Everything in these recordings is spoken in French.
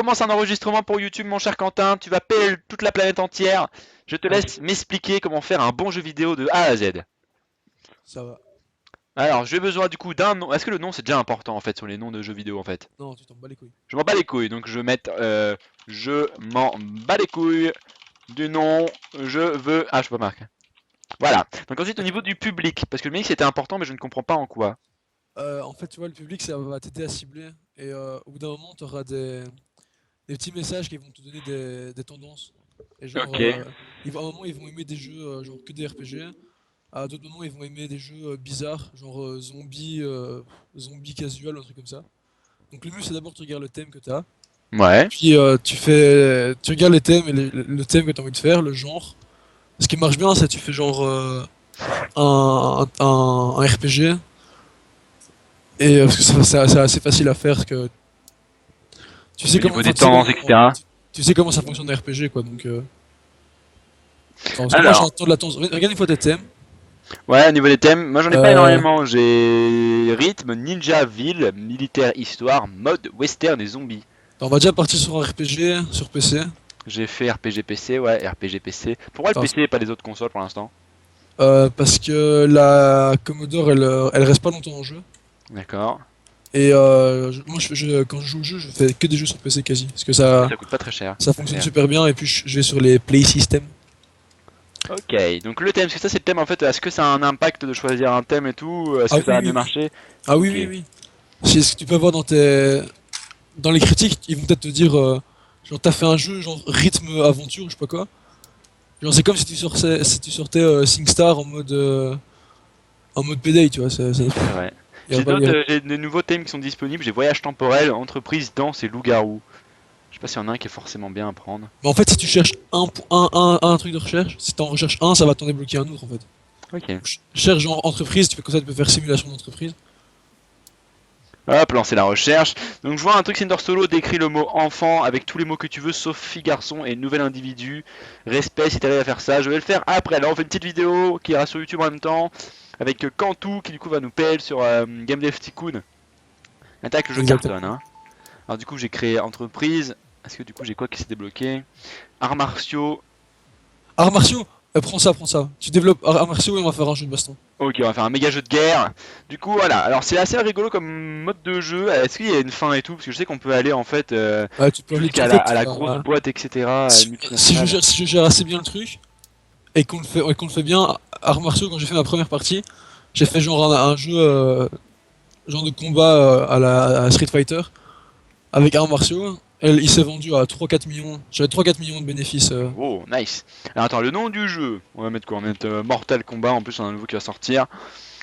Commence un enregistrement pour YouTube, mon cher Quentin. Tu vas payer toute la planète entière. Je te Allez, laisse m'expliquer comment faire un bon jeu vidéo de A à Z. ça va. Alors, j'ai besoin du coup d'un nom. Est-ce que le nom c'est déjà important en fait sur les noms de jeux vidéo en fait? Non, tu t'en bats les couilles. Je m'en bats les couilles, donc je vais mettre je m'en bats les couilles du nom. Je veux. Ah, je peux pas marquer. Voilà. Donc ensuite au niveau du public, parce que le mix c'était important, mais je ne comprends pas en quoi. En fait, tu vois, le public, ça va t'aider à cibler. Et au bout d'un moment, tu auras des petits messages qui vont te donner des tendances. Et genre, Ok. à un moment, ils vont aimer des jeux genre que des RPG. À d'autres moments, ils vont aimer des jeux bizarres, genre zombie casual, un truc comme ça. Donc le mieux, c'est d'abord tu regardes le thème que tu as. Ouais. Puis tu regardes les thèmes et le thème que tu as envie de faire, le genre. Ce qui marche bien, c'est tu fais genre un RPG. Et parce que c'est assez facile à faire que tu sais Au comment, niveau enfin, des tendances, etc. tu sais comment ça fonctionne un RPG quoi. Donc, attends, parce que moi j'ai un Alors, temps de latence. Regarde une fois tes thèmes. ouais, au niveau des thèmes, moi j'en ai pas Euh, énormément. J'ai rythme, ninja, ville, militaire, histoire, mode, western et zombie. on va déjà partir sur un RPG sur PC. J'ai fait RPG PC, ouais, RPG PC. Pourquoi le Attends, PC et pas les autres consoles pour l'instant? parce que la Commodore elle reste pas longtemps en jeu. D'accord. Et moi quand je joue au jeu, je fais que des jeux sur PC quasi. Parce que Et ça, ça coûte pas très cher. ça fonctionne super bien. Et puis je vais sur les Play System. Ok, donc le thème, parce que ça c'est le thème en fait, est-ce que ça a un impact de choisir un thème et tout? Est-ce Ah que oui, ça va oui, mieux oui. marcher? Ah oui, Ok. oui, oui. C'est ce que tu peux voir dans les critiques, ils vont peut-être te dire genre t'as fait un jeu genre rythme aventure, je sais pas quoi. Genre c'est comme si tu sortais SingStar en mode Payday, tu vois. C'est vrai. Y a J'ai pas, y d'autres, a- j'ai des nouveaux thèmes qui sont disponibles. J'ai voyage temporel, entreprise, danse et loup-garou. Je sais pas s'il y en a un qui est forcément bien à prendre. Mais en fait, si tu cherches un truc de recherche, si t'en recherches un, ça va t'en débloquer un autre en fait. Ok. Cherche genre entreprise, tu fais comme ça, tu peux faire simulation d'entreprise. Hop, lancer la recherche. Donc je vois un truc Cinder Solo décrit le mot enfant avec tous les mots que tu veux, sauf fille, garçon et nouvel individu. Respect si t'arrives à faire ça. Je vais le faire après. Là on fait une petite vidéo qui ira sur YouTube en même temps. Avec Cantu qui du coup va nous payer sur Game Dev Tycoon. Attaque le jeu cartonne Exactement. hein. Alors du coup j'ai créé entreprise. Est-ce que du coup j'ai quoi qui s'est débloqué? Arts martiaux. Arts martiaux, prends ça. Tu développes arts martiaux et on va faire un jeu de baston. Ok, on va faire un méga jeu de guerre. Du coup, voilà. Alors, c'est assez rigolo comme mode de jeu. Est-ce qu'il y a une fin et tout? Parce que je sais qu'on peut aller en fait Ouais, tu peux aller. En jusqu'à fait, à la grosse boîte, etc. Multinationale. si je gère assez bien le truc, et qu'on le fait bien, arts martiaux, quand j'ai fait ma première partie, j'ai fait genre un jeu genre de combat à Street Fighter avec arts martiaux. Il s'est vendu à 3-4 millions. J'avais 3-4 millions de bénéfices. Oh, nice. Alors, attends, le nom du jeu. On va mettre quoi? On va mettre Mortal Kombat. En plus, on a un nouveau qui va sortir.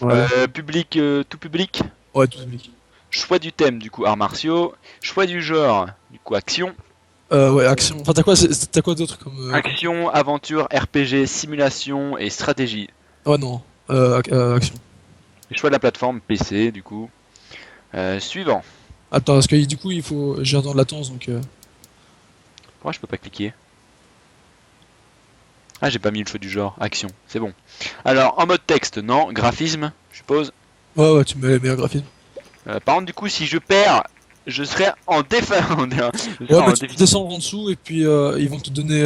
Ouais. Public, tout public. Ouais, tout public. Choix du thème, du coup, arts martiaux. Choix du genre, du coup, action. Ouais, action. Enfin, t'as quoi d'autre comme truc. Action, aventure, RPG, simulation et stratégie. Ouais, non. Action. Et choix de la plateforme PC, du coup. Suivant. Attends, parce que du coup, j'ai un temps de latence, donc. Pourquoi je peux pas cliquer? Ah, j'ai pas mis le choix du genre. Action, c'est bon. Alors, en mode texte, non. Graphisme, je suppose. Ouais, ouais, tu mets les meilleurs graphismes. Par contre, du coup, si je perds, je serai en je serai Ouais, mais en tu peux déficit. descendre en dessous et puis ils vont te donner.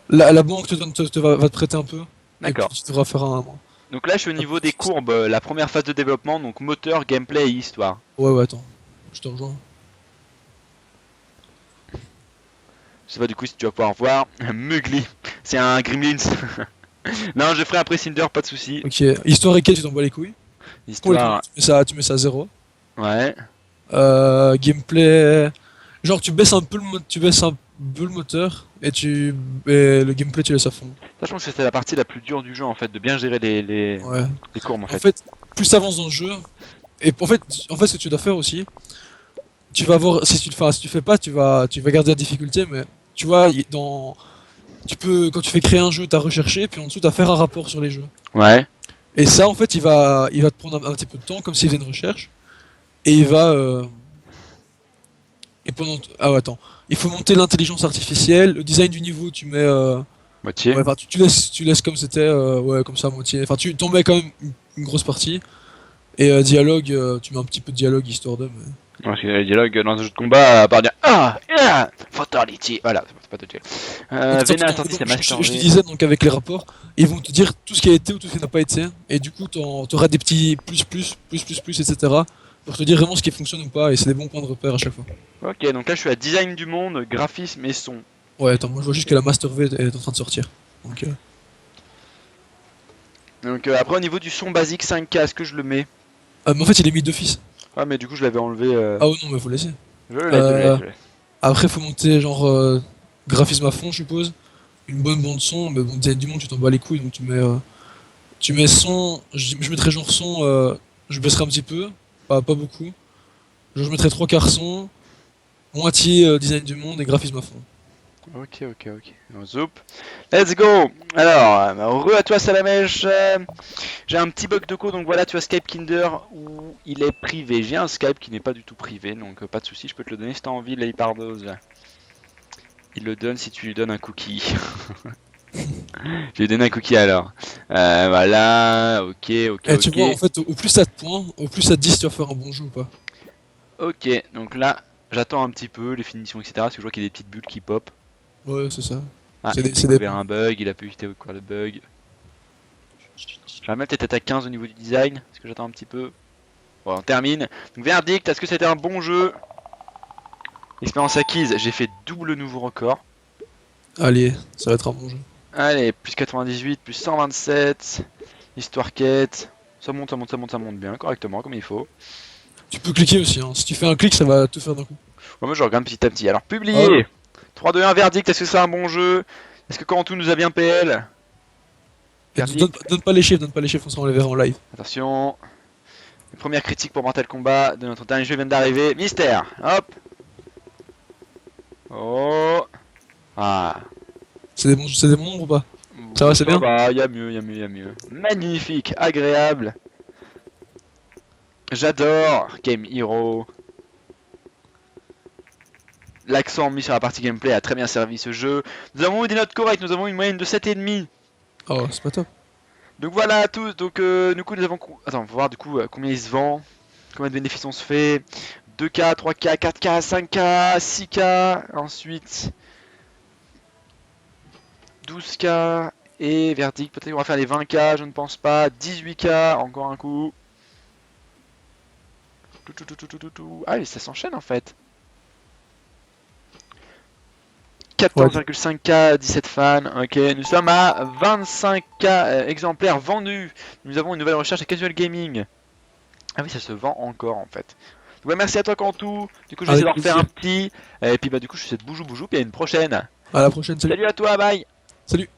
La banque va te prêter un peu. Et puis D'accord. tu devras faire un. Donc là, je suis au niveau des courbes, la première phase de développement, donc moteur, gameplay et histoire. Ouais, ouais, attends. Je te rejoins. Je sais pas du coup si tu vas pouvoir voir. Mugly, c'est un Gremlins. Non, je ferai après Cinder, pas de souci. Ok. Histoire et quête, tu t'en bats les couilles. Complètement. Histoire, Tu mets ça à 0. ouais. Gameplay. Genre, tu baisses un peu le moteur et le gameplay, tu laisses à fond. Ça, je pense que c'est la partie la plus dure du jeu en fait, de bien gérer Ouais. les courbes en En fait. fait, plus t'avances dans le jeu, et en fait, ce que tu dois faire aussi, tu vas voir, si tu fais pas, tu vas garder la difficulté, mais tu vois, quand tu fais créer un jeu, t'as recherché, puis en dessous, t'as faire un rapport sur les jeux. Ouais. Et ça, en fait, il va te prendre un petit peu de temps, comme s'il faisait une recherche, et ah ouais, attends, il faut monter l'intelligence artificielle, le design du niveau, tu mets, Moitié. ouais, enfin, tu laisses comme c'était, ouais, comme ça, à moitié, enfin, t'en mets quand même une grosse partie, et dialogue, tu mets un petit peu de dialogue, histoire de, mais... Parce que les dialogues dans un jeu de combat, à part dire Fatality, voilà, c'est pas tout de suite. Exactement. Vénal sorti, c'est Donc, Master je te V. disais, donc avec les rapports, ils vont te dire tout ce qui a été ou tout ce qui n'a pas été, et du coup, t'auras des petits plus, etc. pour te dire vraiment ce qui fonctionne ou pas, et c'est des bons points de repère à chaque fois. Ok, donc là je suis à design du monde, graphisme et son. Ouais, attends, moi je vois juste que la Master V est en train de sortir. Donc, Donc après au niveau du son basique 5K, est-ce que je le mets? mais en fait, il est mis d'office. Ah mais du coup je l'avais enlevé. Ah ouais, non, mais faut laisser. Je le laisse, je le laisse, Euh, je le laisse. Après, faut monter genre graphisme à fond, je suppose. Une bonne bande son, mais bon, design du monde, tu t'en bats les couilles, donc tu mets son. Je mettrais genre son, je baisserai un petit peu, pas beaucoup. Genre, je mettrais trois quarts son, moitié design du monde et graphisme à fond. Ok, ok, ok. On zoup. Let's go. Alors, re à toi Salamèche. J'ai un petit bug de code, donc voilà, tu as Skype Kinder où il est privé. J'ai un Skype qui n'est pas du tout privé, donc pas de souci, je peux te le donner si t'as envie, Leipardos. Il le donne si tu lui donnes un cookie. Je lui donne un cookie alors. Voilà, ok, ok, Et tu vois, en ok. fait, au plus ça te points, au plus ça te dit si tu vas faire un bon jeu ou pas. Ok, donc là, j'attends un petit peu les finitions, etc. Parce que je vois qu'il y a des petites bulles qui pop. Ouais, c'est ça. Ah, C'est il a c'est des découvert un bug, il a pu éviter quoi le bug. Je vais mettre peut-être à 15 au niveau du design, parce que j'attends un petit peu. Bon, on termine. Donc, verdict, est-ce que c'était un bon jeu? Expérience acquise, j'ai fait double nouveau record. Allez, ça va être un bon jeu. Allez, plus 98, plus 127. Histoire quête. Ça monte, ça monte, ça monte, ça monte bien, correctement, comme il faut. Tu peux cliquer aussi, hein. Si tu fais un clic, ça va tout faire d'un coup. Bon, moi je regarde petit à petit. Alors, Ah ouais. publier 3, 2, 1, verdict, est-ce que c'est un bon jeu? Est-ce que Quentou nous a bien PL? Et Verdict, donne pas les chiffres, on les verra en live. attention. Première critique pour Mortal Kombat de notre dernier jeu vient d'arriver. Mystère, hop. Oh. Ah. C'est des bons nombres ou pas? Ça va, c'est bien? Va, y a mieux, y a mieux, y a mieux. Magnifique, agréable. J'adore Game Hero. L'accent mis sur la partie gameplay a très bien servi ce jeu. Nous avons eu des notes correctes, nous avons eu une moyenne de 7,5. Oh, c'est pas top. Donc voilà à tous, donc du coup nous avons... Attends, on va voir du coup combien il se vend, combien de bénéfices on se fait. 2K, 3K, 4K, 5K, 6K, ensuite 12K et verdict, peut-être qu'on va faire les 20K, je ne pense pas. 18K, encore un coup. Ah, mais ça s'enchaîne en fait. Ouais. 14,5K, 17 fans, ok, nous sommes à 25K exemplaires vendus. Nous avons une nouvelle recherche à Casual Gaming. Ah oui, ça se vend encore en fait. Donc, ouais, merci à toi Cantou. Du coup, je vais essayer Avec d'en refaire plaisir. un petit. Et puis bah du coup, je suis cette boujou boujou. Puis à une prochaine. À la prochaine, salut. Salut à toi, bye. Salut.